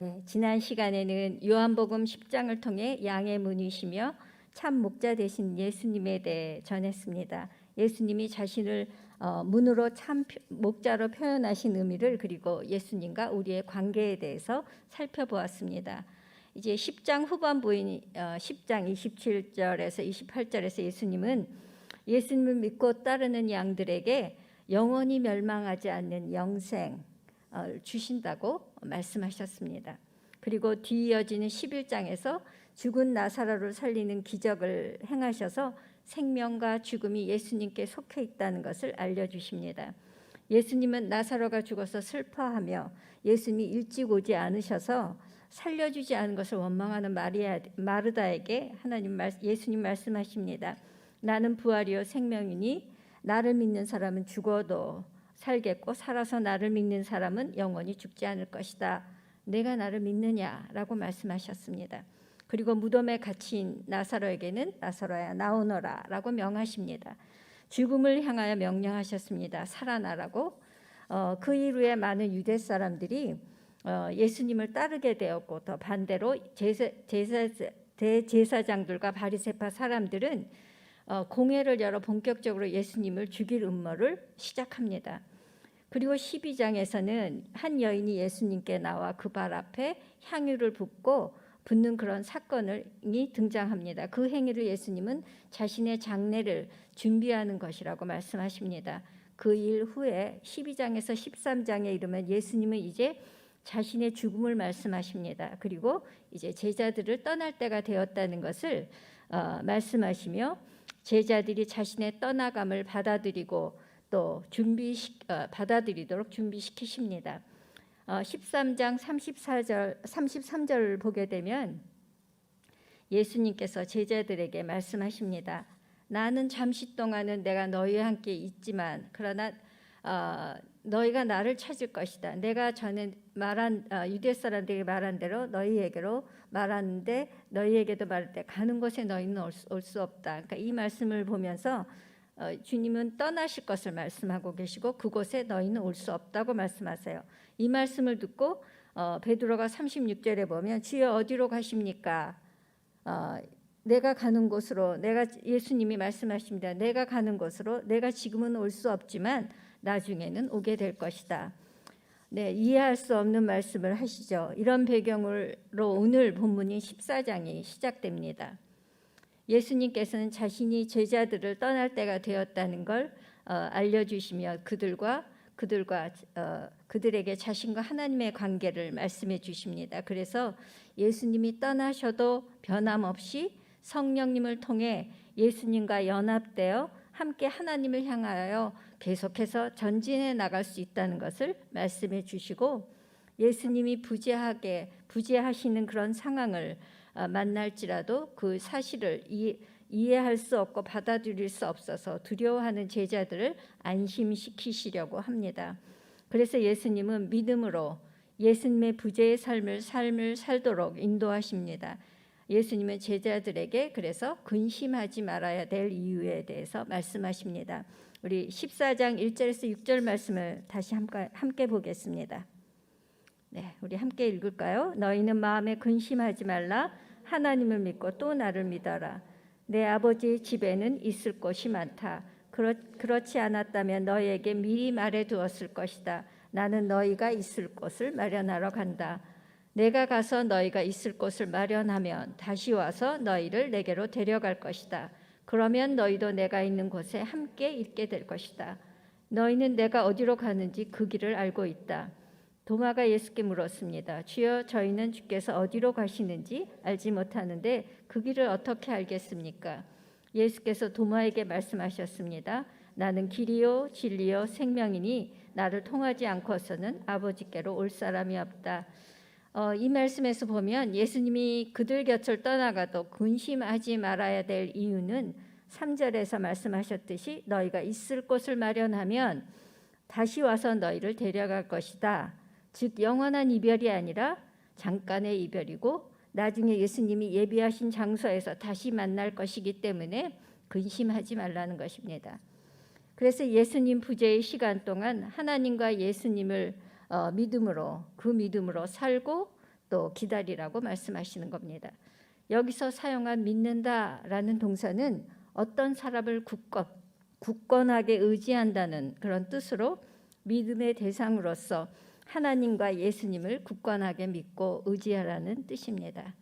네, 지난 시간에는 요한복음 10장을 통해 양의 문이시며 참 목자 되신 예수님에 대해 전했습니다. 예수님이 자신을 문으로 참 목자로 표현하신 의미를, 그리고 예수님과 우리의 관계에 대해서 살펴보았습니다. 이제 10장 후반부인 10장 27절에서 28절에서 예수님은 예수님을 믿고 따르는 양들에게 영원히 멸망하지 않는 영생 주신다고 말씀하셨습니다. 그리고 뒤이어지는 11장에서 죽은 나사로를 살리는 기적을 행하셔서 생명과 죽음이 예수님께 속해 있다는 것을 알려주십니다. 예수님은 나사로가 죽어서 슬퍼하며 예수님이 일찍 오지 않으셔서 살려주지 않은 것을 원망하는 마르다에게 예수님 말씀하십니다. 나는 부활이요 생명이니 나를 믿는 사람은 죽어도 살겠고 살아서 나를 믿는 사람은 영원히 죽지 않을 것이다. 내가 나를 믿느냐라고 말씀하셨습니다. 그리고 무덤에 갇힌 나사로에게는 나사로야 나오너라 라고 명하십니다. 죽음을 향하여 명령하셨습니다. 살아나라고. 그 이후에 많은 유대 사람들이 예수님을 따르게 되었고, 더 반대로 대제사장들과 바리새파 사람들은 공회를 열어 본격적으로 예수님을 죽일 음모를 시작합니다. 그리고 12장에서는 한 여인이 예수님께 나와 그 발 앞에 향유를 붓고 붓는 그런 사건이 등장합니다. 그 행위를 예수님은 자신의 장례를 준비하는 것이라고 말씀하십니다. 그 일 후에 12장에서 13장에 이르면 예수님은 이제 자신의 죽음을 말씀하십니다. 그리고 이제 제자들을 떠날 때가 되었다는 것을 말씀하시며 제자들이 자신의 떠나감을 받아들이고 또 받아들이도록 준비시키십니다. 13장 33절을 보게 되면 예수님께서 제자들에게 말씀하십니다. 나는 잠시 동안은 내가 너희와 함께 있지만 그러나 너희가 나를 찾을 것이다. 내가 전에 말한 유대 사람들에게 말한 대로 너희에게로 말하는데 너희에게도 말할 때 가는 곳에 너희는 올 수 없다. 그러니까 이 말씀을 보면서 주님은 떠나실 것을 말씀하고 계시고 그곳에 너희는 올 수 없다고 말씀하세요. 이 말씀을 듣고 베드로가 36절에 보면 주여 어디로 가십니까? 내가 가는 곳으로, 예수님이 말씀하십니다. 내가 가는 곳으로 내가 지금은 올 수 없지만 나중에는 오게 될 것이다. 네, 이해할 수 없는 말씀을 하시죠. 이런 배경으로 오늘 본문인 14장이 시작됩니다. 예수님께서는 자신이 제자들을 떠날 때가 되었다는 걸 알려주시며 그들에게 자신과 하나님의 관계를 말씀해 주십니다. 그래서 예수님이 떠나셔도 변함없이 성령님을 통해 예수님과 연합되어 함께 하나님을 향하여 계속해서 전진해 나갈 수 있다는 것을 말씀해 주시고, 예수님이 부재하시는 그런 상황을 만날지라도 그 사실을 이해할 수 없고 받아들일 수 없어서 두려워하는 제자들을 안심시키시려고 합니다. 그래서 예수님은 믿음으로 예수님의 부재의 삶을 살도록 인도하십니다. 예수님은 제자들에게 그래서 근심하지 말아야 될 이유에 대해서 말씀하십니다. 우리 14장 1절에서 6절 말씀을 다시 함께 보겠습니다. 네, 우리 함께 읽을까요? 너희는 마음에 근심하지 말라. 하나님을 믿고 또 나를 믿어라. 내 아버지의 집에는 있을 곳이 많다. 그렇지 않았다면 너희에게 미리 말해 두었을 것이다. 나는 너희가 있을 곳을 마련하러 간다. 내가 가서 너희가 있을 곳을 마련하면 다시 와서 너희를 내게로 데려갈 것이다. 그러면 너희도 내가 있는 곳에 함께 있게 될 것이다. 너희는 내가 어디로 가는지 그 길을 알고 있다. 도마가 예수께 물었습니다. 주여, 저희는 주께서 어디로 가시는지 알지 못하는데 그 길을 어떻게 알겠습니까? 예수께서 도마에게 말씀하셨습니다. 나는 길이요 진리요 생명이니 나를 통하지 않고서는 아버지께로 올 사람이 없다. 이 말씀에서 보면 예수님이 그들 곁을 떠나가도 근심하지 말아야 될 이유는 3절에서 말씀하셨듯이 너희가 있을 곳을 마련하면 다시 와서 너희를 데려갈 것이다. 즉 영원한 이별이 아니라 잠깐의 이별이고 나중에 예수님이 예비하신 장소에서 다시 만날 것이기 때문에 근심하지 말라는 것입니다. 그래서 예수님 부재의 시간 동안 하나님과 예수님을 믿음으로 살고 또 기다리라고 말씀하시는 겁니다. 여기서 사용한 믿는다라는 동사는 어떤 사람을 굳건하게 의지한다는 그런 뜻으로 믿음의 대상으로서 하나님과 예수님을 굳건하게 믿고 의지하라는 뜻입니다.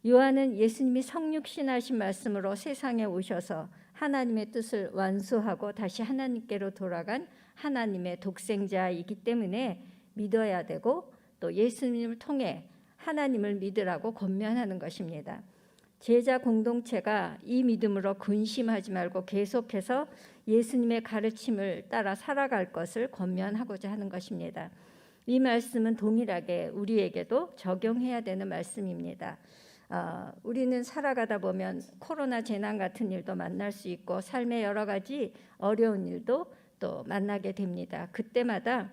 요한은 예수님이 성육신하신 말씀으로 세상에 오셔서 하나님의 뜻을 완수하고 다시 하나님께로 돌아간 하나님의 독생자이기 때문에 믿어야 되고 또 예수님을 통해 하나님을 믿으라고 권면하는 것입니다. 제자 공동체가 이 믿음으로 근심하지 말고 계속해서 예수님의 가르침을 따라 살아갈 것을 권면하고자 하는 것입니다. 이 말씀은 동일하게 우리에게도 적용해야 되는 말씀입니다. 우리는 살아가다 보면 코로나 재난 같은 일도 만날 수 있고 삶의 여러 가지 어려운 일도 또 만나게 됩니다. 그때마다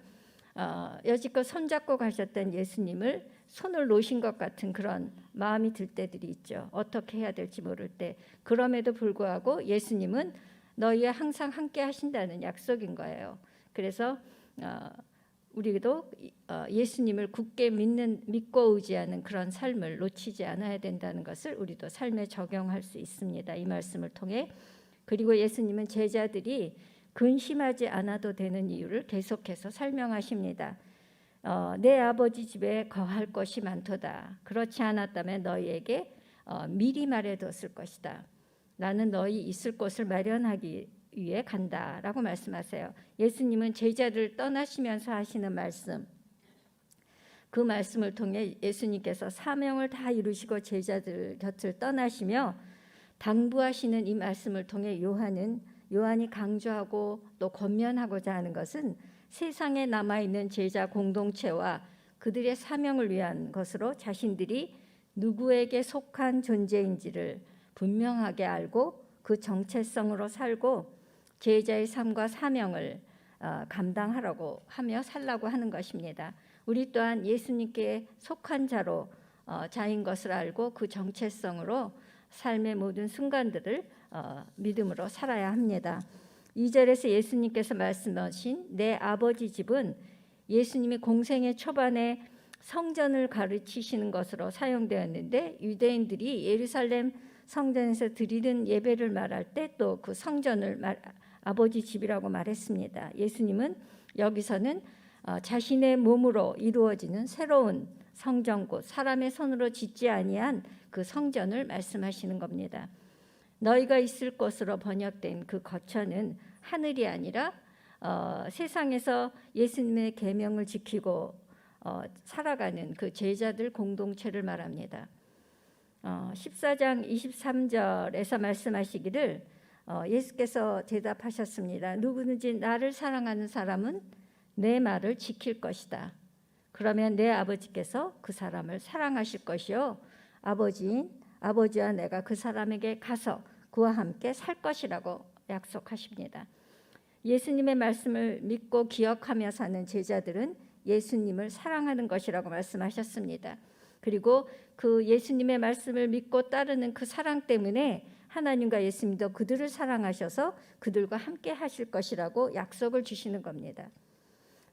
여지껏 손잡고 가셨던 예수님을 손을 놓으신 것 같은 그런 마음이 들 때들이 있죠. 어떻게 해야 될지 모를 때. 그럼에도 불구하고 예수님은 너희와 항상 함께 하신다는 약속인 거예요. 그래서 우리도 예수님을 굳게 믿고 의지하는 그런 삶을 놓치지 않아야 된다는 것을 우리도 삶에 적용할 수 있습니다. 이 말씀을 통해. 그리고 예수님은 제자들이 근심하지 않아도 되는 이유를 계속해서 설명하십니다. 내 아버지 집에 거할 것이 많도다. 그렇지 않았다면 너희에게 미리 말해뒀을 것이다. 나는 너희 있을 곳을 마련하기 위해 간다라고 말씀하세요. 예수님은 제자들 떠나시면서 하시는 말씀, 그 말씀을 통해 예수님께서 사명을 다 이루시고 제자들 곁을 떠나시며 당부하시는 이 말씀을 통해 요한이 강조하고 또 권면하고자 하는 것은 세상에 남아있는 제자 공동체와 그들의 사명을 위한 것으로 자신들이 누구에게 속한 존재인지를 분명하게 알고 그 정체성으로 살고 제자의 삶과 사명을 감당하라고 하며 살라고 하는 것입니다. 우리 또한 예수님께 속한 자인 것을 알고 그 정체성으로 삶의 모든 순간들을 믿음으로 살아야 합니다. 2절에서 예수님께서 말씀하신 내 아버지 집은 예수님이 공생의 초반에 성전을 가르치시는 것으로 사용되었는데 유대인들이 예루살렘 성전에서 드리는 예배를 말할 때 또 그 성전을 아버지 집이라고 말했습니다. 예수님은 여기서는 자신의 몸으로 이루어지는 새로운 성전곳, 사람의 손으로 짓지 아니한 그 성전을 말씀하시는 겁니다. 너희가 있을 곳으로 번역된 그 거처는 하늘이 아니라 세상에서 예수님의 계명을 지키고 살아가는 그 제자들 공동체를 말합니다. 14장 23절에서 말씀하시기를 예수께서 대답하셨습니다. 누구든지 나를 사랑하는 사람은 내 말을 지킬 것이다. 그러면 내 아버지께서 그 사람을 사랑하실 것이요 아버지와 내가 그 사람에게 가서 그와 함께 살 것이라고 약속하십니다. 예수님의 말씀을 믿고 기억하며 사는 제자들은 예수님을 사랑하는 것이라고 말씀하셨습니다. 그리고 그 예수님의 말씀을 믿고 따르는 그 사랑 때문에 하나님과 예수님도 그들을 사랑하셔서 그들과 함께 하실 것이라고 약속을 주시는 겁니다.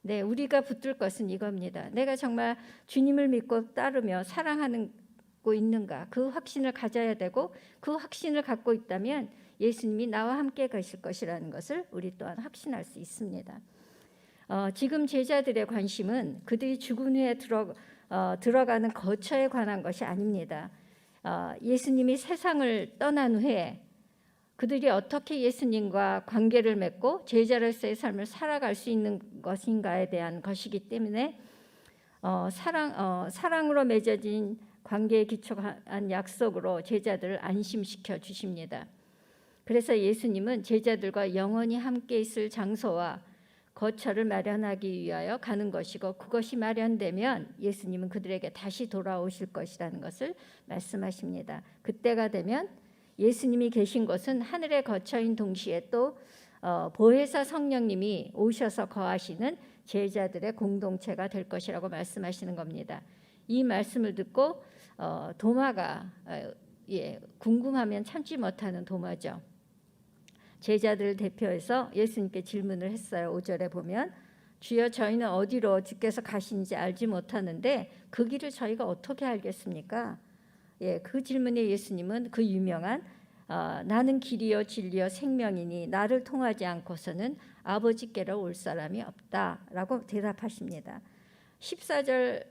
네, 우리가 붙들 것은 이겁니다. 내가 정말 주님을 믿고 따르며 사랑하고 있는가, 그 확신을 가져야 되고 그 확신을 갖고 있다면 예수님이 나와 함께 가실 것이라는 것을 우리 또한 확신할 수 있습니다. 지금 제자들의 관심은 그들이 죽은 후에 들어가는 거처에 관한 것이 아닙니다. 예수님이 세상을 떠난 후에 그들이 어떻게 예수님과 관계를 맺고 제자로서의 삶을 살아갈 수 있는 것인가에 대한 것이기 때문에 사랑으로 맺어진 관계에 기초한 약속으로 제자들을 안심시켜 주십니다. 그래서 예수님은 제자들과 영원히 함께 있을 장소와 거처를 마련하기 위하여 가는 것이고 그것이 마련되면 예수님은 그들에게 다시 돌아오실 것이라는 것을 말씀하십니다. 그때가 되면 예수님이 계신 곳은 하늘의 거처인 동시에 또 보혜사 성령님이 오셔서 거하시는 제자들의 공동체가 될 것이라고 말씀하시는 겁니다. 이 말씀을 듣고 도마가 궁금하면 참지 못하는 도마죠. 제자들을 대표해서 예수님께 질문을 했어요. 5절에 보면 주여 저희는 어디로 주께서 가시는지 알지 못하는데 그 길을 저희가 어떻게 알겠습니까? 예, 그 질문에 예수님은 그 유명한 나는 길이요 진리요 생명이니 나를 통하지 않고서는 아버지께로 올 사람이 없다라고 대답하십니다. 14장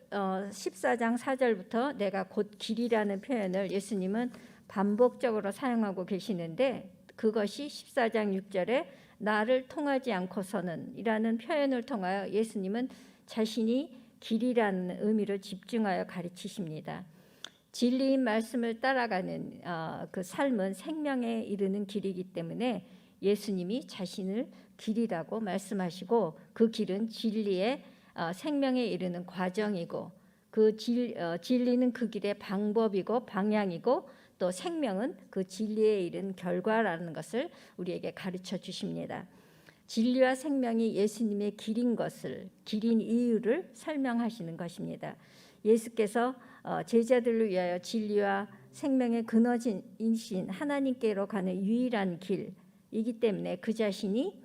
4절부터 내가 곧 길이라는 표현을 예수님은 반복적으로 사용하고 계시는데 그것이 14장 6절에 나를 통하지 않고서는 이라는 표현을 통하여 예수님은 자신이 길이라는 의미를 집중하여 가르치십니다. 진리인 말씀을 따라가는 그 삶은 생명에 이르는 길이기 때문에 예수님이 자신을 길이라고 말씀하시고 그 길은 진리의 생명에 이르는 과정이고 그 진리는 그 길의 방법이고 방향이고 또 생명은 그 진리에 이른 결과라는 것을 우리에게 가르쳐 주십니다. 진리와 생명이 예수님의 길인 것을, 길인 이유를 설명하시는 것입니다. 예수께서 제자들을 위하여 진리와 생명의 근원이신 하나님께로 가는 유일한 길이기 때문에 그 자신이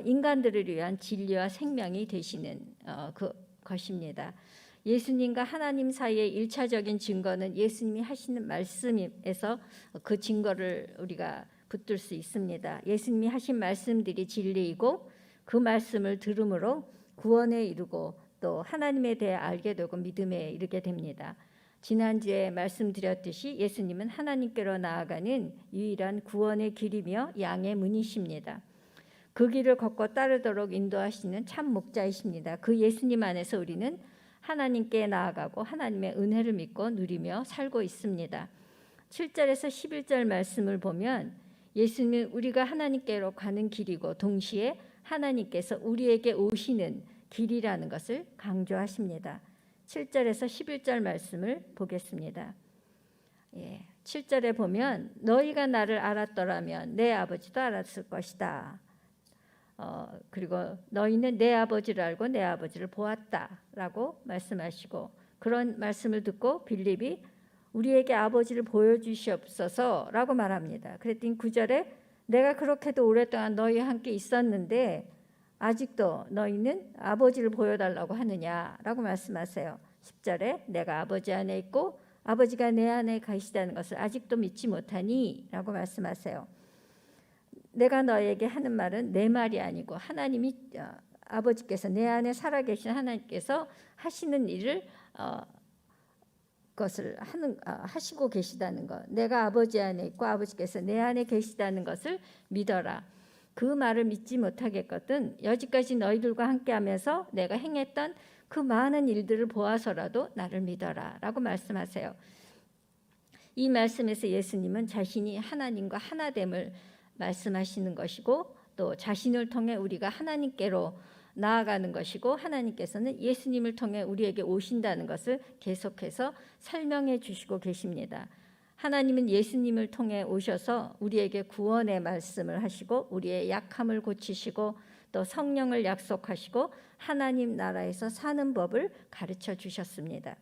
인간들을 위한 진리와 생명이 되시는 것입니다. 예수님과 하나님 사이의 일차적인 증거는 예수님이 하시는 말씀에서 그 증거를 우리가 붙들 수 있습니다. 예수님이 하신 말씀들이 진리이고 그 말씀을 들음으로 구원에 이르고 또 하나님에 대해 알게 되고 믿음에 이르게 됩니다. 지난주에 말씀드렸듯이 예수님은 하나님께로 나아가는 유일한 구원의 길이며 양의 문이십니다. 그 길을 걷고 따르도록 인도하시는 참 목자이십니다. 그 예수님 안에서 우리는 하나님께 나아가고 하나님의 은혜를 믿고 누리며 살고 있습니다. 7절에서 11절 말씀을 보면 예수님은 우리가 하나님께로 가는 길이고 동시에 하나님께서 우리에게 오시는 길이라는 것을 강조하십니다. 7절에서 11절 말씀을 보겠습니다. 7절에 보면 너희가 나를 알았더라면 내 아버지도 알았을 것이다. 그리고 너희는 내 아버지를 알고 내 아버지를 보았다라고 말씀하시고 그런 말씀을 듣고 빌립이 우리에게 아버지를 보여주시옵소서라고 말합니다. 그랬더니 9절에 내가 그렇게도 오랫동안 너희와 함께 있었는데 아직도 너희는 아버지를 보여달라고 하느냐라고 말씀하세요. 10절에 내가 아버지 안에 있고 아버지가 내 안에 계시다는 것을 아직도 믿지 못하니 라고 말씀하세요. 내가 너에게 하는 말은 내 말이 아니고 하나님이 아버지께서 내 안에 살아계신 하나님께서 하시는 일을 것을 하시고 계시다는 것, 내가 아버지 안에 있고 아버지께서 내 안에 계시다는 것을 믿어라. 그 말을 믿지 못하겠거든 여지까지 너희들과 함께하면서 내가 행했던 그 많은 일들을 보아서라도 나를 믿어라 라고 말씀하세요. 이 말씀에서 예수님은 자신이 하나님과 하나됨을 말씀하시는 것이고 또 자신을 통해 우리가 하나님께로 나아가는 것이고 하나님께서는 예수님을 통해 우리에게 오신다는 것을 계속해서 설명해 주시고 계십니다. 하나님은 예수님을 통해 오셔서 우리에게 구원의 말씀을 하시고 우리의 약함을 고치시고 또 성령을 약속하시고 하나님 나라에서 사는 법을 가르쳐 주셨습니다.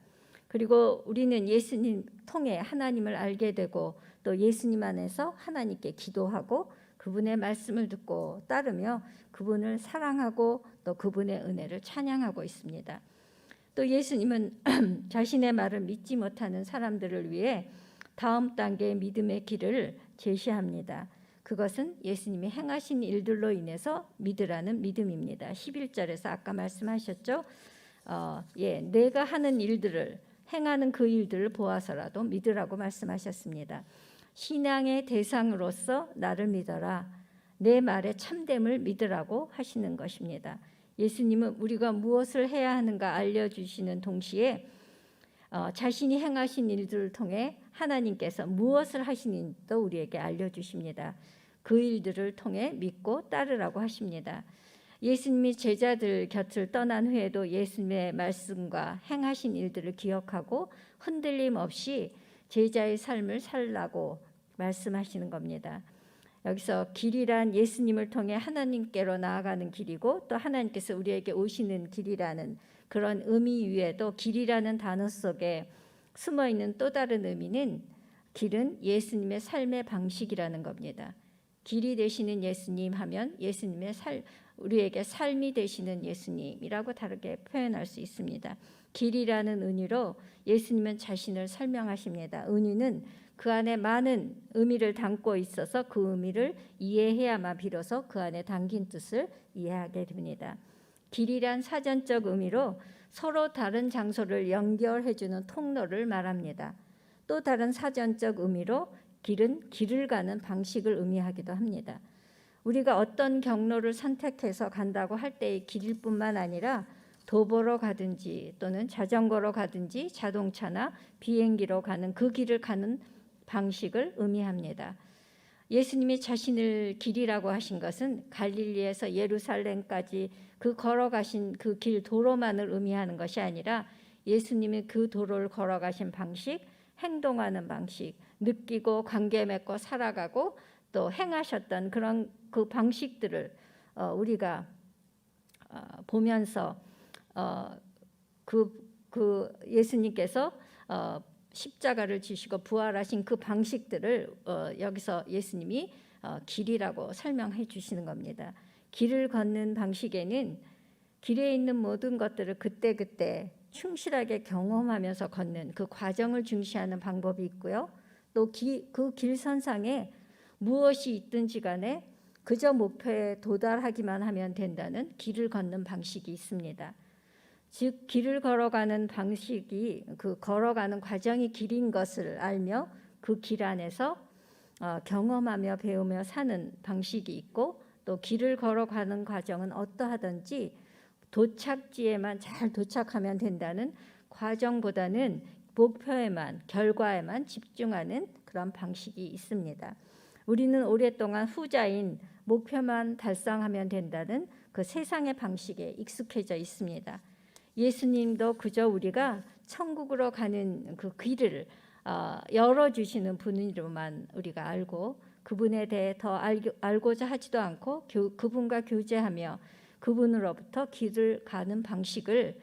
그리고 우리는 예수님 통해 하나님을 알게 되고 또 예수님 안에서 하나님께 기도하고 그분의 말씀을 듣고 따르며 그분을 사랑하고 또 그분의 은혜를 찬양하고 있습니다. 또 예수님은 자신의 말을 믿지 못하는 사람들을 위해 다음 단계의 믿음의 길을 제시합니다. 그것은 예수님이 행하신 일들로 인해서 믿으라는 믿음입니다. 11절에서 아까 말씀하셨죠. 내가 하는 일들을 행하는 그 일들을 보아서라도 믿으라고 말씀하셨습니다. 신앙의 대상으로서 나를 믿어라. 내 말의 참됨을 믿으라고 하시는 것입니다. 예수님은 우리가 무엇을 해야 하는가 알려주시는 동시에 자신이 행하신 일들을 통해 하나님께서 무엇을 하시는지도 우리에게 알려주십니다. 그 일들을 통해 믿고 따르라고 하십니다. 예수님이 제자들 곁을 떠난 후에도 예수님의 말씀과 행하신 일들을 기억하고 흔들림 없이 제자의 삶을 살라고 말씀하시는 겁니다. 여기서 길이란 예수님을 통해 하나님께로 나아가는 길이고 또 하나님께서 우리에게 오시는 길이라는 그런 의미 위에도 길이라는 단어 속에 숨어있는 또 다른 의미는 길은 예수님의 삶의 방식이라는 겁니다. 길이 되시는 예수님 하면 우리에게 삶이 되시는 예수님이라고 다르게 표현할 수 있습니다. 길이라는 의미로 예수님은 자신을 설명하십니다. 의미는 그 안에 많은 의미를 담고 있어서 그 의미를 이해해야만 비로소 그 안에 담긴 뜻을 이해하게 됩니다. 길이란 사전적 의미로 서로 다른 장소를 연결해주는 통로를 말합니다. 또 다른 사전적 의미로 길은 길을 가는 방식을 의미하기도 합니다. 우리가 어떤 경로를 선택해서 간다고 할 때의 길일 뿐만 아니라 도보로 가든지 또는 자전거로 가든지 자동차나 비행기로 가는 그 길을 가는 방식을 의미합니다. 예수님이 자신을 길이라고 하신 것은 갈릴리에서 예루살렘까지 그 걸어가신 그 길 도로만을 의미하는 것이 아니라 예수님이 그 도로를 걸어가신 방식, 행동하는 방식, 느끼고 관계 맺고 살아가고 또 행하셨던 그런 그 방식들을 우리가 보면서 그 예수님께서 십자가를 지시고 부활하신 그 방식들을 여기서 예수님이 길이라고 설명해 주시는 겁니다. 길을 걷는 방식에는 길에 있는 모든 것들을 그때그때 충실하게 경험하면서 걷는 그 과정을 중시하는 방법이 있고요. 또 그 길선상에 무엇이 있든지 간에 그저 목표에 도달하기만 하면 된다는 길을 걷는 방식이 있습니다. 즉 길을 걸어가는 방식이 그 걸어가는 과정이 길인 것을 알며 그 길 안에서 경험하며 배우며 사는 방식이 있고 또 길을 걸어가는 과정은 어떠하든지 도착지에만 잘 도착하면 된다는 과정보다는 목표에만 결과에만 집중하는 그런 방식이 있습니다. 우리는 오랫동안 후자인 목표만 달성하면 된다는 그 세상의 방식에 익숙해져 있습니다. 예수님도 그저 우리가 천국으로 가는 그 길을 열어주시는 분으로만 우리가 알고 그분에 대해 더 알고자 하지도 않고 그분과 교제하며 그분으로부터 길을 가는 방식을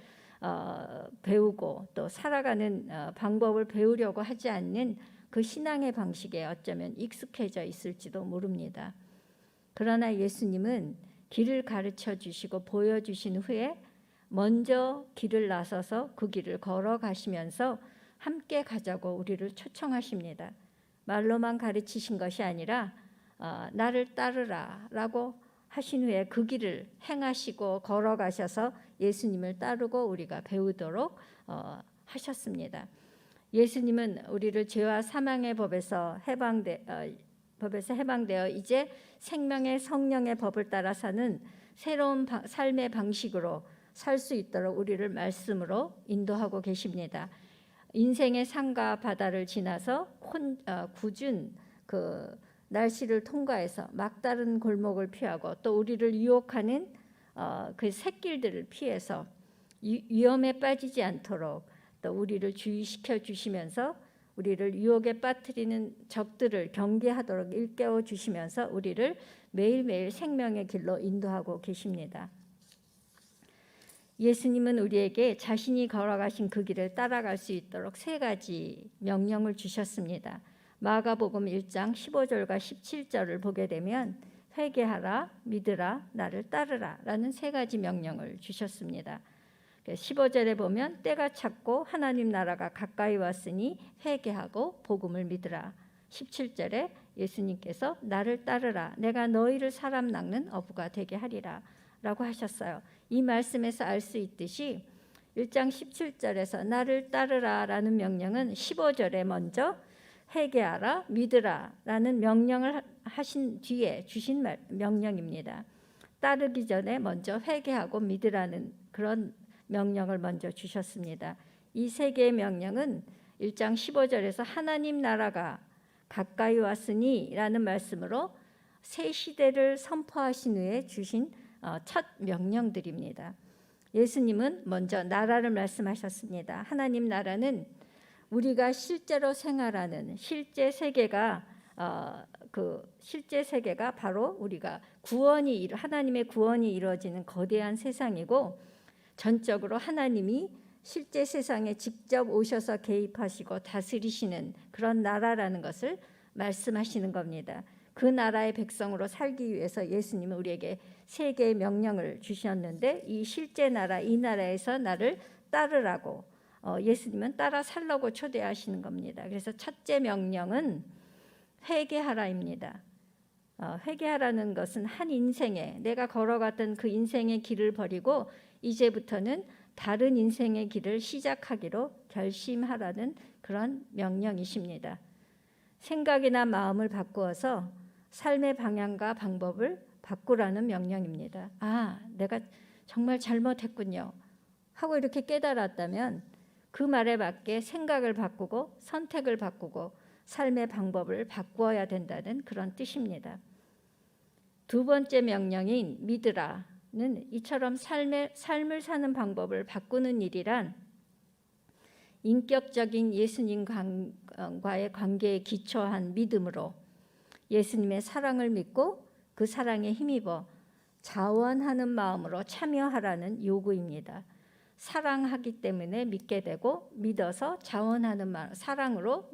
배우고 또 살아가는 방법을 배우려고 하지 않는 그 신앙의 방식에 어쩌면 익숙해져 있을지도 모릅니다. 그러나 예수님은 길을 가르쳐 주시고 보여주신 후에 먼저 길을 나서서 그 길을 걸어가시면서 함께 가자고 우리를 초청하십니다. 말로만 가르치신 것이 아니라 나를 따르라 라고 하신 후에 그 길을 행하시고 걸어가셔서 예수님을 따르고 우리가 배우도록 하셨습니다. 예수님은 우리를 죄와 사망의 법에서 해방되어 이제 생명의 성령의 법을 따라 사는 새로운 삶의 방식으로 살 수 있도록 우리를 말씀으로 인도하고 계십니다. 인생의 산과 바다를 지나서 굳은 그 날씨를 통과해서 막다른 골목을 피하고 또 우리를 유혹하는 그 샛길들을 피해서 위험에 빠지지 않도록 또 우리를 주의시켜 주시면서 우리를 유혹에 빠뜨리는 적들을 경계하도록 일깨워 주시면서 우리를 매일매일 생명의 길로 인도하고 계십니다. 예수님은 우리에게 자신이 걸어가신 그 길을 따라갈 수 있도록 세 가지 명령을 주셨습니다. 마가복음 1장 15절과 17절을 보게 되면 회개하라, 믿으라, 나를 따르라 라는 세 가지 명령을 주셨습니다. 15절에 보면 때가 찼고 하나님 나라가 가까이 왔으니 회개하고 복음을 믿으라. 17절에 예수님께서 나를 따르라, 내가 너희를 사람 낚는 어부가 되게 하리라 라고 하셨어요. 이 말씀에서 알 수 있듯이 1장 17절에서 나를 따르라 라는 명령은 15절에 먼저 회개하라, 믿으라 라는 명령을 하신 뒤에 주신 명령입니다. 따르기 전에 먼저 회개하고 믿으라는 그런 명령을 먼저 주셨습니다. 이 세 개의 명령은 1장 15절에서 하나님 나라가 가까이 왔으니 라는 말씀으로 새 시대를 선포하신 후에 주신 첫 명령들입니다. 예수님은 먼저 나라를 말씀하셨습니다. 하나님 나라는 우리가 실제로 생활하는 실제 세계가 바로 우리가 하나님의 구원이 이루어지는 거대한 세상이고 전적으로 하나님이 실제 세상에 직접 오셔서 개입하시고 다스리시는 그런 나라라는 것을 말씀하시는 겁니다. 그 나라의 백성으로 살기 위해서 예수님은 우리에게 세 개의 명령을 주셨는데 이 실제 나라, 이 나라에서 나를 따르라고 예수님은 따라 살라고 초대하시는 겁니다. 그래서 첫째 명령은 회개하라입니다. 회개하라는 것은 한 인생에 내가 걸어갔던 그 인생의 길을 버리고 이제부터는 다른 인생의 길을 시작하기로 결심하라는 그런 명령이십니다. 생각이나 마음을 바꾸어서 삶의 방향과 방법을 바꾸라는 명령입니다. 내가 정말 잘못했군요 하고 이렇게 깨달았다면 그 말에 맞게 생각을 바꾸고 선택을 바꾸고 삶의 방법을 바꾸어야 된다는 그런 뜻입니다. 두 번째 명령인 믿으라는 이처럼 삶을 사는 방법을 바꾸는 일이란 인격적인 예수님과의 관계에 기초한 믿음으로 예수님의 사랑을 믿고 그 사랑에 힘입어 자원하는 마음으로 참여하라는 요구입니다. 사랑하기 때문에 믿게 되고 믿어서 자원하는 마음, 사랑으로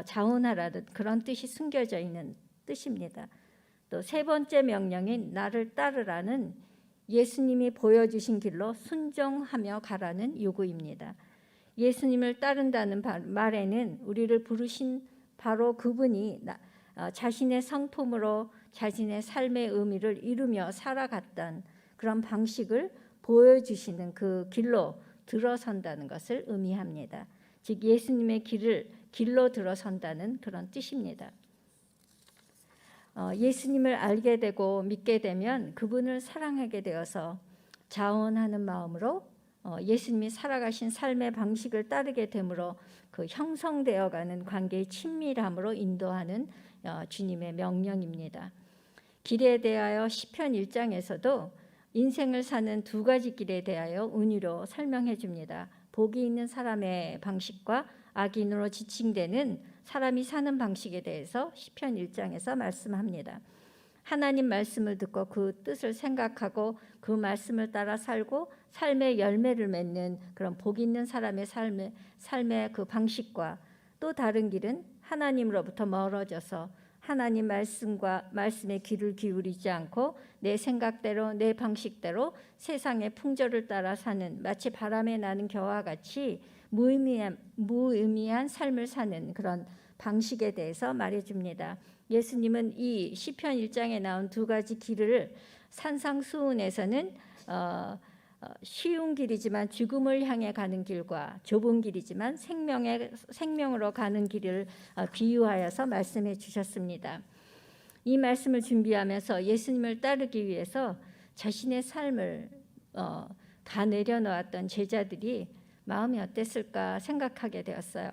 자원하라는 그런 뜻이 숨겨져 있는 뜻입니다. 또 세 번째 명령인 나를 따르라는 예수님이 보여주신 길로 순종하며 가라는 요구입니다. 예수님을 따른다는 말에는 우리를 부르신 바로 그분이 자신의 성품으로 자신의 삶의 의미를 이루며 살아갔던 그런 방식을 보여주시는 그 길로 들어선다는 것을 의미합니다. 즉 예수님의 길로 들어선다는 그런 뜻입니다. 예수님을 알게 되고 믿게 되면 그분을 사랑하게 되어서 자원하는 마음으로 예수님이 살아가신 삶의 방식을 따르게 되므로 그 형성되어가는 관계의 친밀함으로 인도하는 주님의 명령입니다. 길에 대하여 시편 1장에서도 인생을 사는 두 가지 길에 대하여 은유로 설명해 줍니다. 복이 있는 사람의 방식과 악인으로 지칭되는 사람이 사는 방식에 대해서 시편 1장에서 말씀합니다. 하나님 말씀을 듣고 그 뜻을 생각하고 그 말씀을 따라 살고 삶의 열매를 맺는 그런 복 있는 사람의 삶의 그 방식과 또 다른 길은 하나님으로부터 멀어져서 하나님 말씀의 귀를 기울이지 않고 내 생각대로 내 방식대로 세상의 풍조를 따라 사는 마치 바람에 나는 겨와 같이 무의미한 삶을 사는 그런 방식에 대해서 말해줍니다. 예수님은 이 시편 1장에 나온 두 가지 길을 산상수훈에서는 쉬운 길이지만 죽음을 향해 가는 길과 좁은 길이지만 생명으로 가는 길을 비유하여서 말씀해 주셨습니다. 이 말씀을 준비하면서 예수님을 따르기 위해서 자신의 삶을 다 내려놓았던 제자들이 마음이 어땠을까 생각하게 되었어요.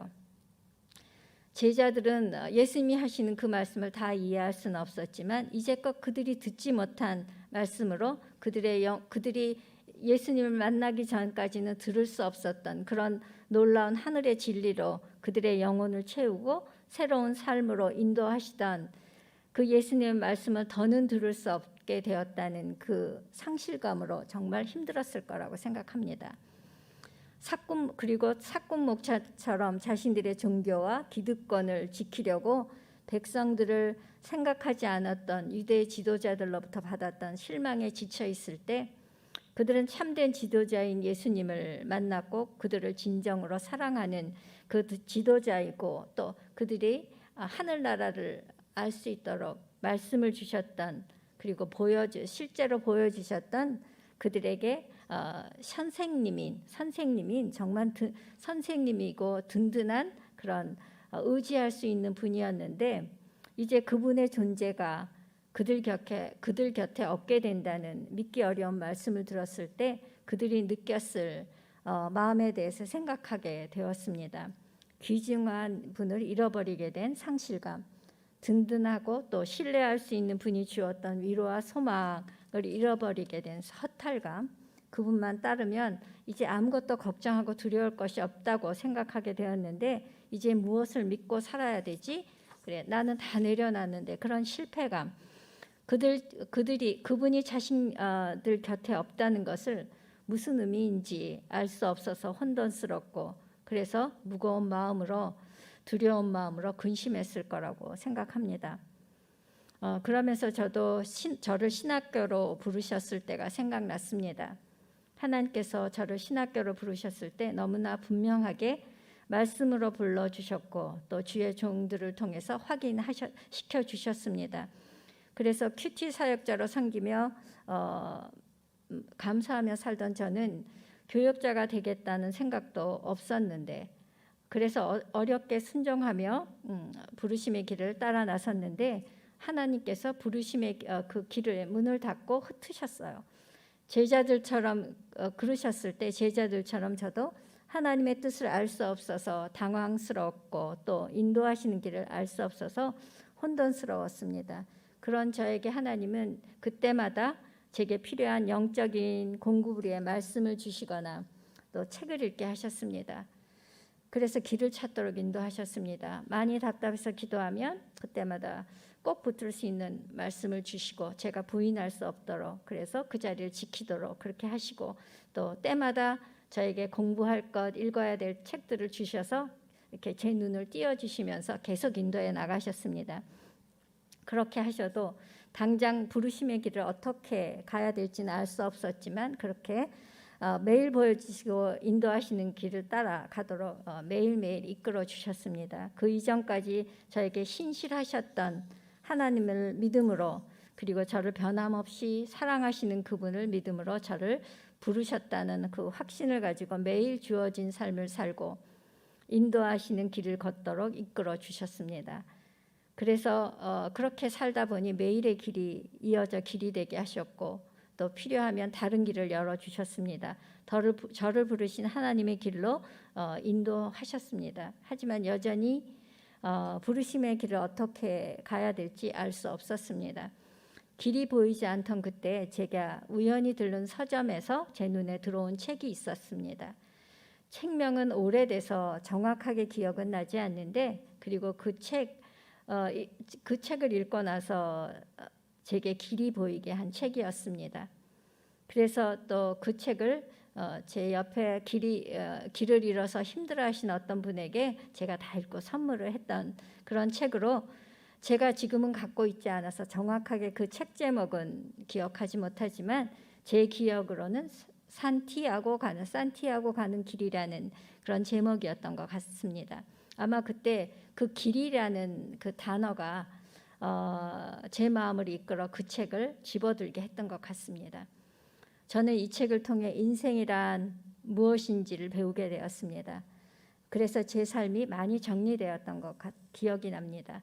제자들은 예수님이 하시는 그 말씀을 다 이해할 수는 없었지만 이제껏 그들이 듣지 못한 말씀으로 그들이 예수님을 만나기 전까지는 들을 수 없었던 그런 놀라운 하늘의 진리로 그들의 영혼을 채우고 새로운 삶으로 인도하시던 그 예수님의 말씀을 더는 들을 수 없게 되었다는 그 상실감으로 정말 힘들었을 거라고 생각합니다. 그리고 사꾼 목자처럼 자신들의 종교와 기득권을 지키려고 백성들을 생각하지 않았던 유대 지도자들로부터 받았던 실망에 지쳐 있을 때 그들은 참된 지도자인 예수님을 만났고 그들을 진정으로 사랑하는 그 지도자이고 또 그들이 하늘나라를 알 수 있도록 말씀을 주셨던 그리고 실제로 보여주셨던 그들에게 선생님인 정말 선생님이고 든든한 그런 의지할 수 있는 분이었는데 이제 그분의 존재가 그들 곁에 없게 된다는 믿기 어려운 말씀을 들었을 때 그들이 느꼈을 마음에 대해서 생각하게 되었습니다. 귀중한 분을 잃어버리게 된 상실감, 든든하고 또 신뢰할 수 있는 분이 주었던 위로와 소망을 잃어버리게 된 허탈감, 그분만 따르면 이제 아무것도 걱정하고 두려울 것이 없다고 생각하게 되었는데 이제 무엇을 믿고 살아야 되지? 그래, 나는 다 내려놨는데 그런 실패감, 그분이 자신들 곁에 없다는 것을 무슨 의미인지 알 수 없어서 혼돈스럽고 그래서 무거운 마음으로 두려운 마음으로 근심했을 거라고 생각합니다. 그러면서 저도 저를 신학교로 부르셨을 때가 생각났습니다. 하나님께서 저를 신학교로 부르셨을 때 너무나 분명하게 말씀으로 불러주셨고 또 주의 종들을 통해서 확인시켜 주셨습니다. 그래서 큐티 사역자로 섬기며 감사하며 살던 저는 교역자가 되겠다는 생각도 없었는데, 그래서 어렵게 순종하며 부르심의 길을 따라 나섰는데 하나님께서 부르심의 그 길을 문을 닫고 흩으셨어요. 제자들처럼 그러셨을 때 제자들처럼 저도 하나님의 뜻을 알 수 없어서 당황스럽고 또 인도하시는 길을 알 수 없어서 혼돈스러웠습니다. 그런 저에게 하나님은 그때마다 제게 필요한 영적인 공급을 위해 말씀을 주시거나 또 책을 읽게 하셨습니다. 그래서 길을 찾도록 인도하셨습니다. 많이 답답해서 기도하면 그때마다 꼭 붙들 수 있는 말씀을 주시고 제가 부인할 수 없도록, 그래서 그 자리를 지키도록 그렇게 하시고, 또 때마다 저에게 공부할 것, 읽어야 될 책들을 주셔서 이렇게 제 눈을 띄워주시면서 계속 인도해 나가셨습니다. 그렇게 하셔도 당장 부르심의 길을 어떻게 가야 될지는 알 수 없었지만 그렇게 매일 보여주시고 인도하시는 길을 따라가도록 매일매일 이끌어 주셨습니다. 그 이전까지 저에게 신실하셨던 하나님을 믿음으로, 그리고 저를 변함없이 사랑하시는 그분을 믿음으로 저를 부르셨다는 그 확신을 가지고 매일 주어진 삶을 살고 인도하시는 길을 걷도록 이끌어 주셨습니다. 그래서 그렇게 살다 보니 매일의 길이 이어져 길이 되게 하셨고 또 필요하면 다른 길을 열어주셨습니다. 저를 부르신 하나님의 길로 인도하셨습니다. 하지만 여전히 부르심의 길을 어떻게 가야 될지 알 수 없었습니다. 길이 보이지 않던 그때 제가 우연히 들른 서점에서 제 눈에 들어온 책이 있었습니다. 책명은 오래돼서 정확하게 기억은 나지 않는데, 그리고 그 책을 읽고 나서 제게 길이 보이게 한 책이었습니다. 그래서 또 그 책을 제 옆에 길을 잃어서 힘들어하신 어떤 분에게 제가 다 읽고 선물을 했던 그런 책으로, 제가 지금은 갖고 있지 않아서 정확하게 그 책 제목은 기억하지 못하지만 제 기억으로는 산티아고 가는 길이라는 그런 제목이었던 것 같습니다. 아마 그때 그 길이라는 그 단어가 제 마음을 이끌어 그 책을 집어들게 했던 것 같습니다. 저는 이 책을 통해 인생이란 무엇인지를 배우게 되었습니다. 그래서 제 삶이 많이 정리되었던 것 기억이 납니다.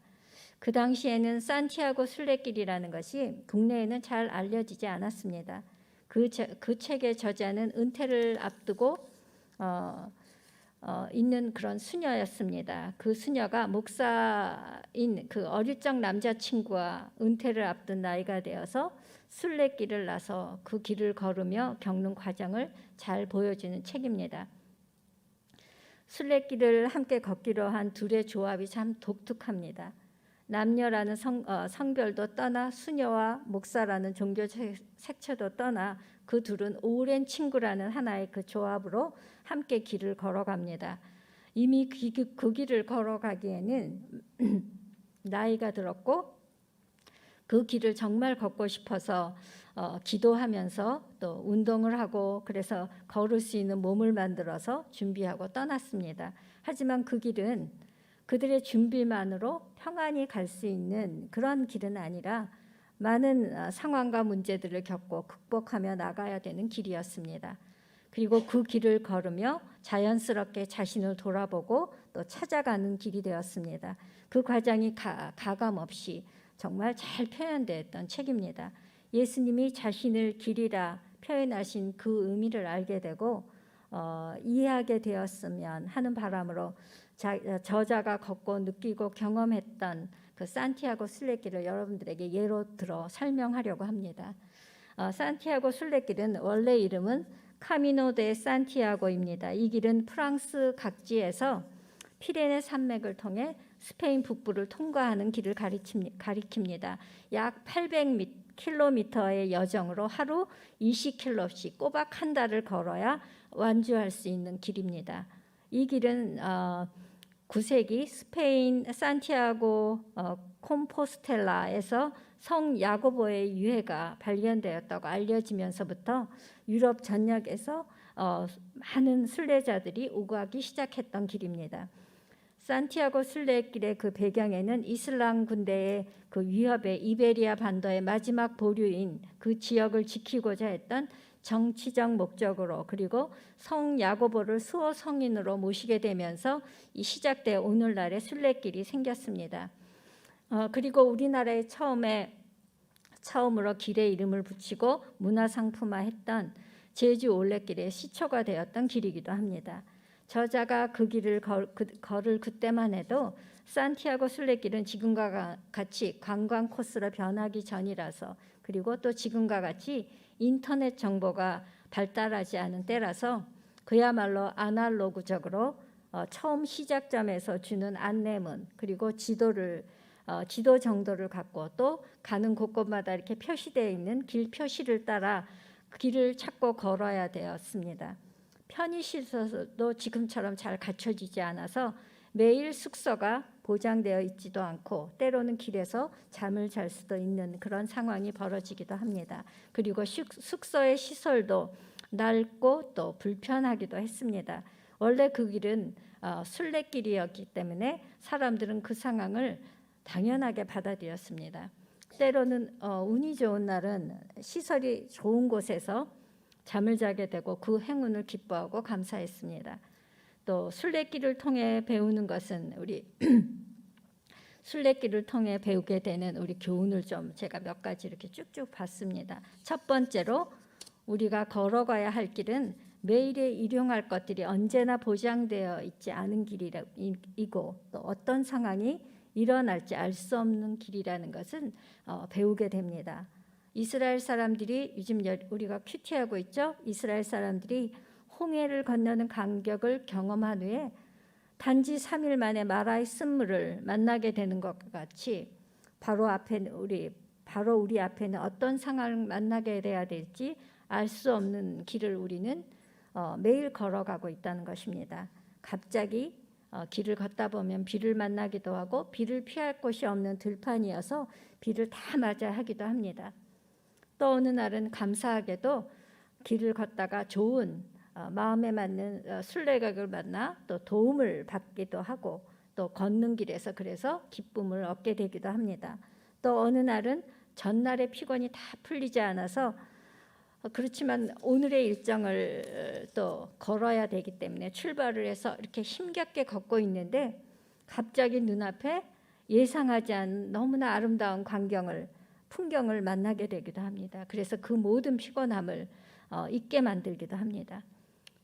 그 당시에는 산티아고 순례길이라는 것이 국내에는 잘 알려지지 않았습니다. 그 책의 저자는 은퇴를 앞두고 있는 그런 수녀였습니다. 그 수녀가 목사인 그 어릴 적 남자친구와 은퇴를 앞둔 나이가 되어서 순례길을 나서 그 길을 걸으며 겪는 과정을 잘 보여주는 책입니다. 순례길을 함께 걷기로 한 둘의 조합이 참 독특합니다. 남녀라는 성별도 떠나 수녀와 목사라는 종교 색채도 떠나 그 둘은 오랜 친구라는 하나의 그 조합으로 함께 길을 걸어갑니다. 이미 그 길을 걸어가기에는 나이가 들었고 그 길을 정말 걷고 싶어서 기도하면서 또 운동을 하고, 그래서 걸을 수 있는 몸을 만들어서 준비하고 떠났습니다. 하지만 그 길은 그들의 준비만으로 평안히 갈 수 있는 그런 길은 아니라 많은 상황과 문제들을 겪고 극복하며 나가야 되는 길이었습니다. 그리고 그 길을 걸으며 자연스럽게 자신을 돌아보고 또 찾아가는 길이 되었습니다. 그 과정이 가감없이 정말 잘 표현되었던 책입니다. 예수님이 자신을 길이라 표현하신 그 의미를 알게 되고 이해하게 되었으면 하는 바람으로 저자가 걷고 느끼고 경험했던 그 산티아고 순례길을 여러분들에게 예로 들어 설명하려고 합니다. 산티아고 순례길은 원래 이름은 카미노 데 산티아고입니다. 이 길은 프랑스 각지에서 피레네 산맥을 통해 스페인 북부를 통과하는 길을 가리킵니다. 약 800km의 여정으로 하루 20km씩 꼬박 한 달을 걸어야 완주할 수 있는 길입니다. 이 길은 9세기 스페인 산티아고 콤포스텔라에서 성 야고보의 유해가 발견되었다고 알려지면서부터 유럽 전역에서 많은 순례자들이 오가기 시작했던 길입니다. 산티아고 순례길의 그 배경에는 이슬람 군대의 그 위협에 이베리아 반도의 마지막 보류인 그 지역을 지키고자 했던 정치적 목적으로, 그리고 성 야고보를 수호 성인으로 모시게 되면서 이 시작돼 오늘날의 순례길이 생겼습니다. 그리고 우리나라에 처음으로 길의 이름을 붙이고 문화상품화했던 제주 올레길의 시초가 되었던 길이기도 합니다. 저자가 그 길을 걸을 그때만 해도 산티아고 순례길은 지금과 같이 관광 코스로 변하기 전이라서, 그리고 또 지금과 같이 인터넷 정보가 발달하지 않은 때라서 그야말로 아날로그적으로 처음 시작점에서 주는 안내문, 그리고 지도 정도를 갖고 또 가는 곳곳마다 이렇게 표시되어 있는 길 표시를 따라 길을 찾고 걸어야 되었습니다. 편의시설도 지금처럼 잘 갖춰지지 않아서 매일 숙소가 보장되어 있지도 않고 때로는 길에서 잠을 잘 수도 있는 그런 상황이 벌어지기도 합니다. 그리고 숙소의 시설도 낡고 또 불편하기도 했습니다. 원래 그 길은 순례길이었기 때문에 사람들은 그 상황을 당연하게 받아들였습니다. 때로는 운이 좋은 날은 시설이 좋은 곳에서 잠을 자게 되고 그 행운을 기뻐하고 감사했습니다. 또 순례길을 통해 배우는 것은 순례길을 통해 배우게 되는 우리 교훈을 좀 제가 몇 가지 이렇게 쭉쭉 봤습니다. 첫 번째로 우리가 걸어가야 할 길은 매일에 일용할 것들이 언제나 보장되어 있지 않은 길이고, 또 어떤 상황이 일어날지 알 수 없는 길이라는 것은 배우게 됩니다. 이스라엘 사람들이 요즘 우리가 큐티하고 있죠. 이스라엘 사람들이 홍해를 건너는 감격을 경험한 후에 단지 3일 만에 마라의 쓴물을 만나게 되는 것과 같이 바로 우리 앞에는 어떤 상황을 만나게 돼야 될지 알 수 없는 길을 우리는 매일 걸어가고 있다는 것입니다. 갑자기 길을 걷다 보면 비를 만나기도 하고 비를 피할 곳이 없는 들판이어서 비를 다 맞아 하기도 합니다. 또 어느 날은 감사하게도 길을 걷다가 좋은 마음에 맞는 순례객을 만나 또 도움을 받기도 하고, 또 걷는 길에서 그래서 기쁨을 얻게 되기도 합니다. 또 어느 날은 전날의 피곤이 다 풀리지 않아서 그렇지만 오늘의 일정을 또 걸어야 되기 때문에 출발을 해서 이렇게 힘겹게 걷고 있는데 갑자기 눈앞에 예상하지 않은 너무나 아름다운 풍경을 만나게 되기도 합니다. 그래서 그 모든 피곤함을 잊게 만들기도 합니다.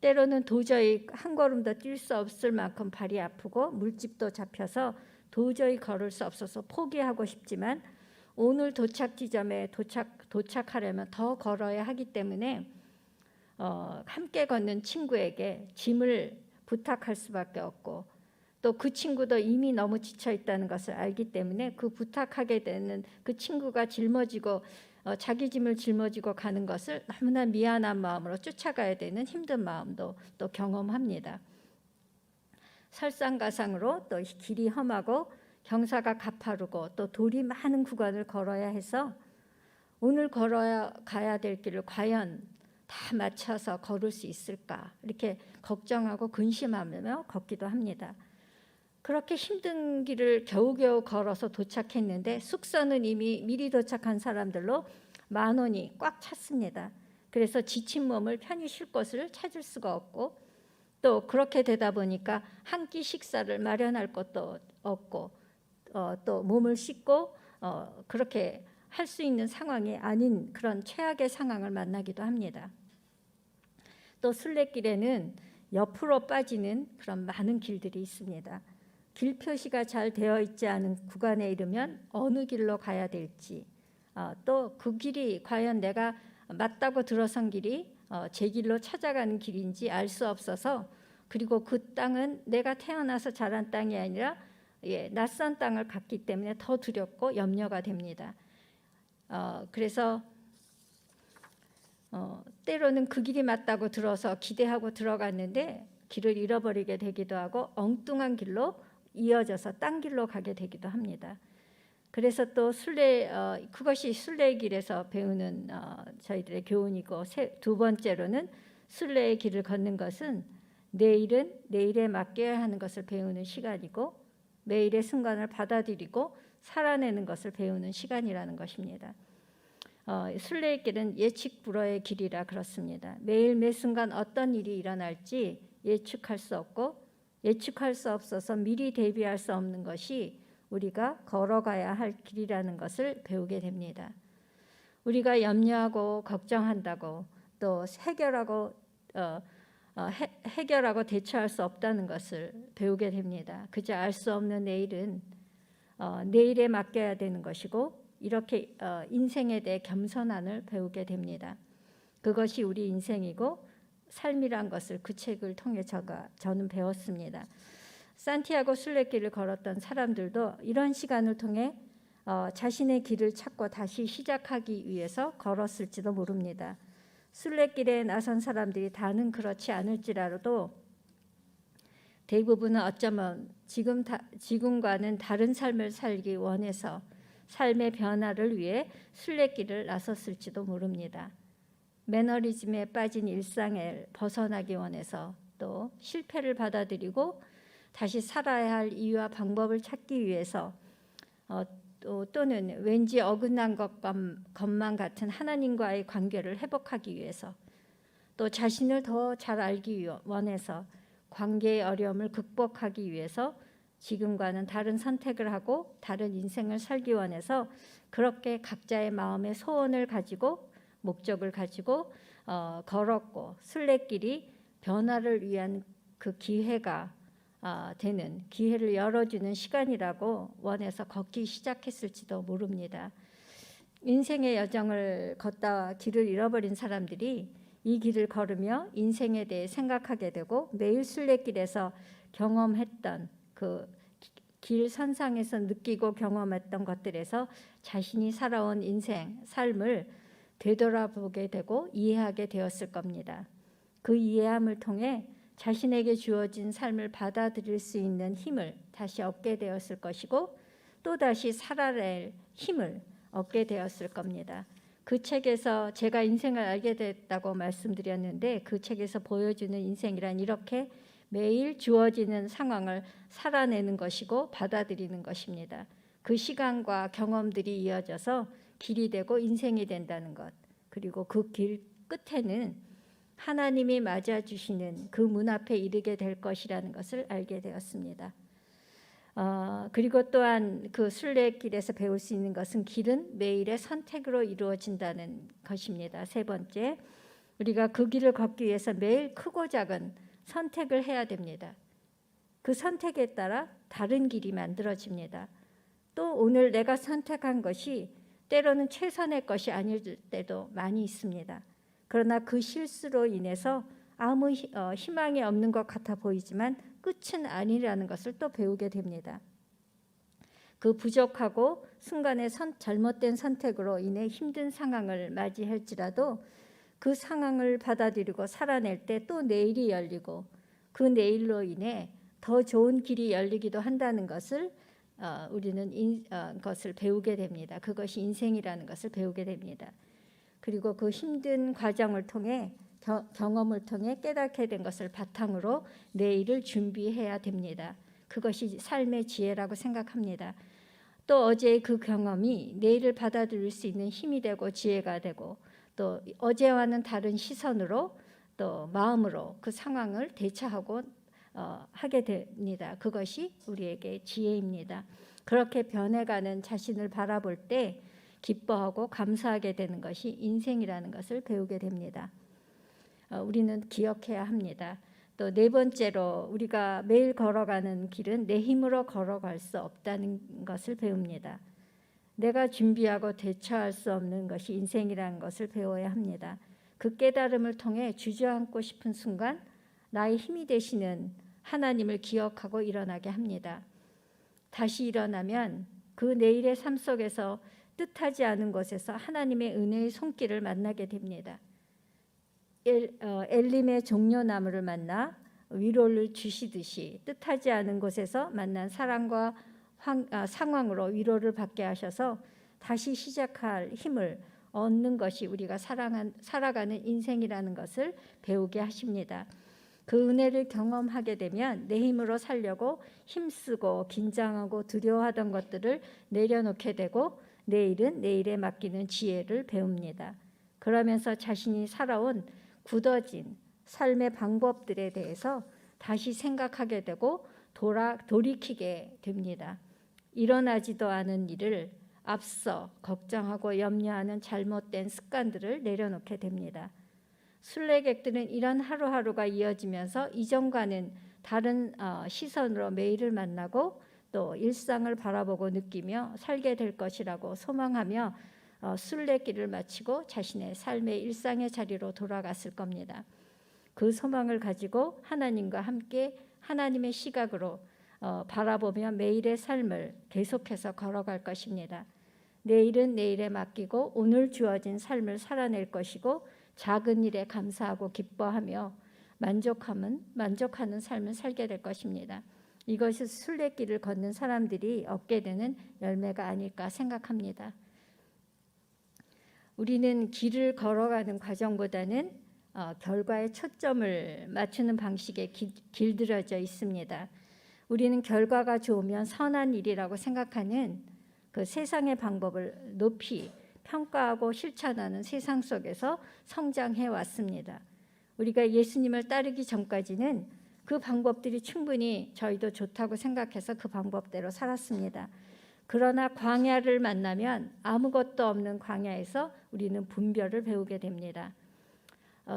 때로는 도저히 한 걸음도 뛸 수 없을 만큼 발이 아프고 물집도 잡혀서 도저히 걸을 수 없어서 포기하고 싶지만 오늘 도착 지점에 도착하려면 더 걸어야 하기 때문에 함께 걷는 친구에게 짐을 부탁할 수밖에 없고, 또 그 친구도 이미 너무 지쳐 있다는 것을 알기 때문에 그 부탁하게 되는 그 친구가 자기 짐을 짊어지고 가는 것을 너무나 미안한 마음으로 쫓아가야 되는 힘든 마음도 또 경험합니다. 설상가상으로 또 길이 험하고 경사가 가파르고 또 돌이 많은 구간을 걸어야 해서 오늘 가야 될 길을 과연 다 맞춰서 걸을 수 있을까 이렇게 걱정하고 근심하며 걷기도 합니다. 그렇게 힘든 길을 겨우겨우 걸어서 도착했는데 숙소는 이미 미리 도착한 사람들로 만원이 꽉 찼습니다. 그래서 지친 몸을 편히 쉴 곳을 찾을 수가 없고, 또 그렇게 되다 보니까 한 끼 식사를 마련할 것도 없고 또 몸을 씻고 그렇게 할 수 있는 상황이 아닌 그런 최악의 상황을 만나기도 합니다. 또 순례길에는 옆으로 빠지는 그런 많은 길들이 있습니다. 길 표시가 잘 되어 있지 않은 구간에 이르면 어느 길로 가야 될지, 또 그 길이 과연 내가 맞다고 들어선 길이 제 길로 찾아가는 길인지 알 수 없어서, 그리고 그 땅은 내가 태어나서 자란 땅이 아니라 낯선 땅을 갔기 때문에 더 두렵고 염려가 됩니다. 그래서 때로는 그 길이 맞다고 들어서 기대하고 들어갔는데 길을 잃어버리게 되기도 하고 엉뚱한 길로 이어져서 딴 길로 가게 되기도 합니다. 그래서 또 그것이 순례의 길에서 배우는 저희들의 교훈이고, 두 번째로는 순례의 길을 걷는 것은 내일은 내일에 맡겨야 하는 것을 배우는 시간이고, 매일의 순간을 받아들이고 살아내는 것을 배우는 시간이라는 것입니다. 순례의 길은 예측 불허의 길이라 그렇습니다. 매일 매 순간 어떤 일이 일어날지 예측할 수 없고, 예측할 수 없어서 미리 대비할 수 없는 것이 우리가 걸어가야 할 길이라는 것을 배우게 됩니다. 우리가 염려하고 걱정한다고 또 해결하고 대처할 수 없다는 것을 배우게 됩니다. 그저 알 수 없는 내일은 내일에 맡겨야 되는 것이고, 이렇게 인생에 대해 겸손함을 배우게 됩니다. 그것이 우리 인생이고 삶이란 것을 그 책을 통해 저는 배웠습니다. 산티아고 순례길을 걸었던 사람들도 이런 시간을 통해 자신의 길을 찾고 다시 시작하기 위해서 걸었을지도 모릅니다. 순례길에 나선 사람들이 다는 그렇지 않을지라도 대부분은 어쩌면 지금과는 다른 삶을 살기 원해서 삶의 변화를 위해 순례길을 나섰을지도 모릅니다. 매너리즘에 빠진 일상을 벗어나기 원해서, 또 실패를 받아들이고 다시 살아야 할 이유와 방법을 찾기 위해서, 또는 왠지 어긋난 것만 같은 하나님과의 관계를 회복하기 위해서, 또 자신을 더 잘 알기 원해서, 관계의 어려움을 극복하기 위해서 지금과는 다른 선택을 하고 다른 인생을 살기 원해서 그렇게 각자의 마음의 소원을 가지고 목적을 가지고 걸었고, 순례길이 변화를 위한 그 기회가 되는, 기회를 열어주는 시간이라고 원해서 걷기 시작했을지도 모릅니다. 인생의 여정을 걷다 길을 잃어버린 사람들이 이 길을 걸으며 인생에 대해 생각하게 되고, 매일 순례길에서 경험했던 그 길 선상에서 느끼고 경험했던 것들에서 자신이 살아온 인생, 삶을 되돌아보게 되고 이해하게 되었을 겁니다. 그 이해함을 통해 자신에게 주어진 삶을 받아들일 수 있는 힘을 다시 얻게 되었을 것이고, 또다시 살아낼 힘을 얻게 되었을 겁니다. 그 책에서 제가 인생을 알게 됐다고 말씀드렸는데, 그 책에서 보여주는 인생이란 이렇게 매일 주어지는 상황을 살아내는 것이고 받아들이는 것입니다. 그 시간과 경험들이 이어져서 길이 되고 인생이 된다는 것, 그리고 그 길 끝에는 하나님이 맞아주시는 그 문 앞에 이르게 될 것이라는 것을 알게 되었습니다. 그리고 또한 그 순례길에서 배울 수 있는 것은 길은 매일의 선택으로 이루어진다는 것입니다. 세 번째, 우리가 그 길을 걷기 위해서 매일 크고 작은 선택을 해야 됩니다. 그 선택에 따라 다른 길이 만들어집니다. 또 오늘 내가 선택한 것이 때로는 최선의 것이 아닐 때도 많이 있습니다. 그러나 그 실수로 인해서 아무 희망이 없는 것 같아 보이지만 끝은 아니라는 것을 또 배우게 됩니다. 그 부족하고 순간의 잘못된 선택으로 인해 힘든 상황을 맞이할지라도 그 상황을 받아들이고 살아낼 때 또 내일이 열리고, 그 내일로 인해 더 좋은 길이 열리기도 한다는 것을 우리는 것을 배우게 됩니다. 그것이 인생이라는 것을 배우게 됩니다. 그리고 그 힘든 과정을 통해 경험을 통해 깨닫게 된 것을 바탕으로 내일을 준비해야 됩니다. 그것이 삶의 지혜라고 생각합니다. 또 어제의 그 경험이 내일을 받아들일 수 있는 힘이 되고 지혜가 되고, 또 어제와는 다른 시선으로 또 마음으로 그 상황을 대처하고 하게 됩니다. 그것이 우리에게 지혜입니다. 그렇게 변해가는 자신을 바라볼 때 기뻐하고 감사하게 되는 것이 인생이라는 것을 배우게 됩니다. 우리는 기억해야 합니다. 또 네 번째로, 우리가 매일 걸어가는 길은 내 힘으로 걸어갈 수 없다는 것을 배웁니다. 내가 준비하고 대처할 수 없는 것이 인생이라는 것을 배워야 합니다. 그 깨달음을 통해 주저앉고 싶은 순간 나의 힘이 되시는 하나님을 기억하고 일어나게 합니다. 다시 일어나면 그 내일의 삶 속에서 뜻하지 않은 곳에서 하나님의 은혜의 손길을 만나게 됩니다. 엘림의 종려나무를 만나 위로를 주시듯이 뜻하지 않은 곳에서 만난 사랑과 상황으로 위로를 받게 하셔서 다시 시작할 힘을 얻는 것이 우리가 살아가는 인생이라는 것을 배우게 하십니다. 그 은혜를 경험하게 되면 내 힘으로 살려고 힘쓰고 긴장하고 두려워하던 것들을 내려놓게 되고 내일은 내일에 맡기는 지혜를 배웁니다. 그러면서 자신이 살아온 굳어진 삶의 방법들에 대해서 다시 생각하게 되고 돌이키게 됩니다. 일어나지도 않은 일을 앞서 걱정하고 염려하는 잘못된 습관들을 내려놓게 됩니다. 순례객들은 이런 하루하루가 이어지면서 이전과는 다른 시선으로 매일을 만나고 또 일상을 바라보고 느끼며 살게 될 것이라고 소망하며 순례길을 마치고 자신의 삶의 일상의 자리로 돌아갔을 겁니다. 그 소망을 가지고 하나님과 함께 하나님의 시각으로 바라보며 매일의 삶을 계속해서 걸어갈 것입니다. 내일은 내일에 맡기고 오늘 주어진 삶을 살아낼 것이고 작은 일에 감사하고 기뻐하며 만족하는 삶을 살게 될 것입니다. 이것이 순례길을 걷는 사람들이 얻게 되는 열매가 아닐까 생각합니다. 우리는 길을 걸어가는 과정보다는 결과에 초점을 맞추는 방식에 길들여져 있습니다. 우리는 결과가 좋으면 선한 일이라고 생각하는 그 세상의 방법을 높이 평가하고 실천하는 세상 속에서 성장해 왔습니다. 우리가 예수님을 따르기 전까지는 그 방법들이 충분히 저희도 좋다고 생각해서 그 방법대로 살았습니다. 그러나 광야를 만나면 아무것도 없는 광야에서 우리는 분별을 배우게 됩니다.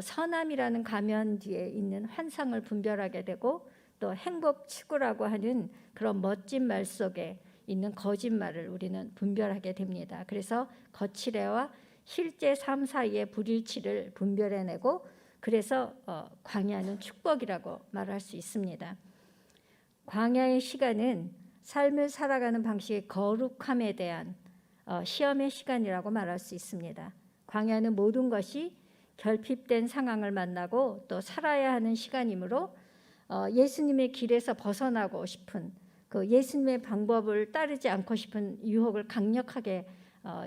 선함이라는 가면 뒤에 있는 환상을 분별하게 되고 또 행복 추구라고 하는 그런 멋진 말 속에 있는 거짓말을 우리는 분별하게 됩니다. 그래서 거칠애와 실제 삶 사이의 불일치를 분별해내고 그래서 광야는 축복이라고 말할 수 있습니다. 광야의 시간은 삶을 살아가는 방식의 거룩함에 대한 시험의 시간이라고 말할 수 있습니다. 광야는 모든 것이 결핍된 상황을 만나고 또 살아야 하는 시간이므로 예수님의 길에서 벗어나고 싶은 그 예수님의 방법을 따르지 않고 싶은 유혹을 강력하게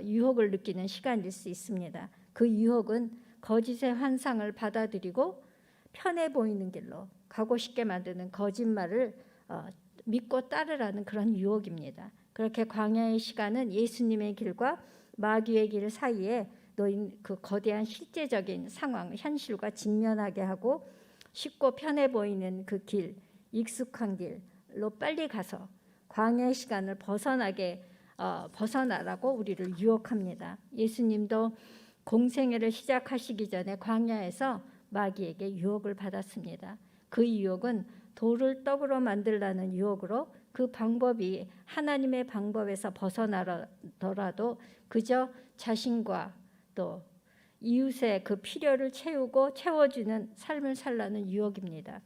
유혹을 느끼는 시간일 수 있습니다. 그 유혹은 거짓의 환상을 받아들이고 편해 보이는 길로 가고 싶게 만드는 거짓말을 믿고 따르라는 그런 유혹입니다. 그렇게 광야의 시간은 예수님의 길과 마귀의 길 사이에 놓인 그 거대한 실제적인 상황, 현실과 직면하게 하고 쉽고 편해 보이는 그 길, 익숙한 길로 빨리 가서 광야의 시간을 벗어나라고 우리를 유혹합니다. 예수님도 공생애를 시작하시기 전에 광야에서 마귀에게 유혹을 받았습니다. 그 유혹은 돌을 떡으로 만들라는 유혹으로 그 방법이 하나님의 방법에서 벗어나더라도 그저 자신과 또 이웃의 그 필요를 채워주는 삶을 살라는 유혹입니다.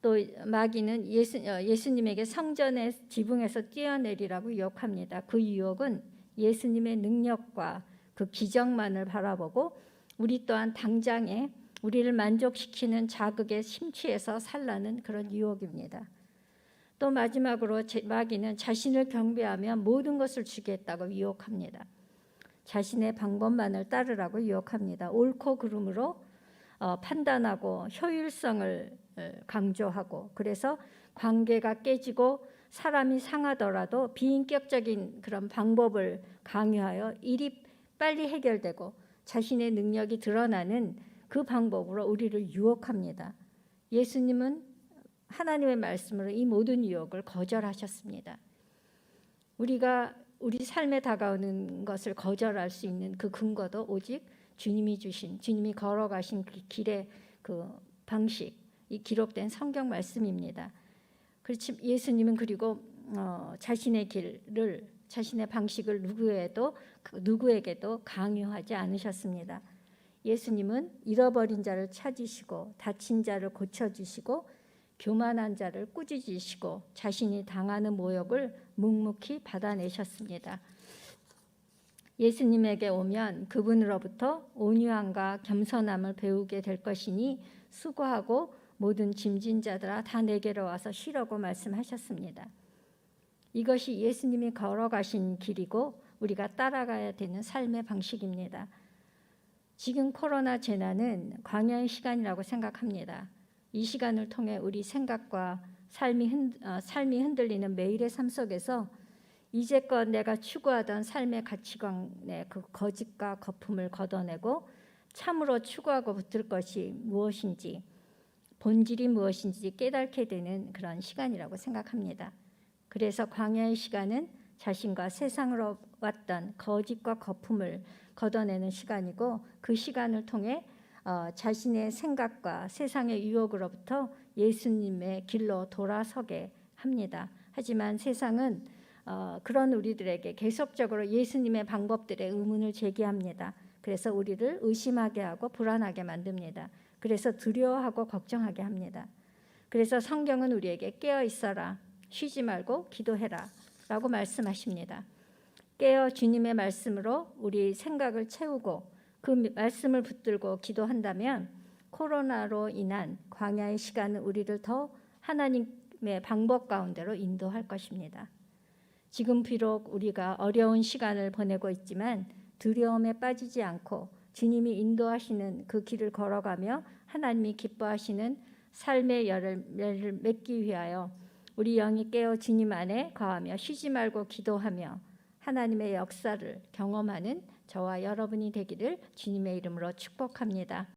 또 마귀는 예수님에게 성전의 지붕에서 뛰어내리라고 유혹합니다. 그 유혹은 예수님의 능력과 그 기적만을 바라보고 우리 또한 당장에 우리를 만족시키는 자극에 심취해서 살라는 그런 유혹입니다. 또 마지막으로 마귀는 자신을 경배하며 모든 것을 주겠다고 유혹합니다. 자신의 방법만을 따르라고 유혹합니다. 옳고 그름으로 판단하고 효율성을 강조하고 그래서 관계가 깨지고 사람이 상하더라도 비인격적인 그런 방법을 강요하여 일이 빨리 해결되고 자신의 능력이 드러나는 그 방법으로 우리를 유혹합니다. 예수님은 하나님의 말씀으로 이 모든 유혹을 거절하셨습니다. 우리가 우리 삶에 다가오는 것을 거절할 수 있는 그 근거도 오직 주님이 걸어가신 그 길의 그 방식이 기록된 성경 말씀입니다. 그렇지 예수님은 그리고 자신의 길을 자신의 방식을 누구에게도 강요하지 않으셨습니다. 예수님은 잃어버린 자를 찾으시고 다친 자를 고쳐주시고 교만한 자를 꾸짖으시고 자신이 당하는 모욕을 묵묵히 받아내셨습니다. 예수님에게 오면 그분으로부터 온유함과 겸손함을 배우게 될 것이니 수고하고 모든 짐진 자들아 다 내게로 와서 쉬라고 말씀하셨습니다. 이것이 예수님이 걸어가신 길이고 우리가 따라가야 되는 삶의 방식입니다. 지금 코로나 재난은 광야의 시간이라고 생각합니다. 이 시간을 통해 우리 생각과 삶이 흔들리는 매일의 삶 속에서 이제껏 내가 추구하던 삶의 가치관의 그 거짓과 거품을 걷어내고 참으로 추구하고 붙들 것이 무엇인지, 본질이 무엇인지 깨닫게 되는 그런 시간이라고 생각합니다. 그래서 광야의 시간은 자신과 세상으로 왔던 거짓과 거품을 걷어내는 시간이고, 그 시간을 통해 자신의 생각과 세상의 유혹으로부터 예수님의 길로 돌아서게 합니다. 하지만 세상은 그런 우리들에게 계속적으로 예수님의 방법들에 의문을 제기합니다. 그래서 우리를 의심하게 하고 불안하게 만듭니다. 그래서 두려워하고 걱정하게 합니다. 그래서 성경은 우리에게 깨어 있어라, 쉬지 말고 기도해라 라고 말씀하십니다. 깨어 주님의 말씀으로 우리 생각을 채우고 그 말씀을 붙들고 기도한다면 코로나로 인한 광야의 시간은 우리를 더 하나님의 방법 가운데로 인도할 것입니다. 지금 비록 우리가 어려운 시간을 보내고 있지만 두려움에 빠지지 않고 주님이 인도하시는 그 길을 걸어가며 하나님이 기뻐하시는 삶의 열매를 맺기 위하여 우리 영이 깨어 주님 안에 거하며 쉬지 말고 기도하며 하나님의 역사를 경험하는 저와 여러분이 되기를 주님의 이름으로 축복합니다.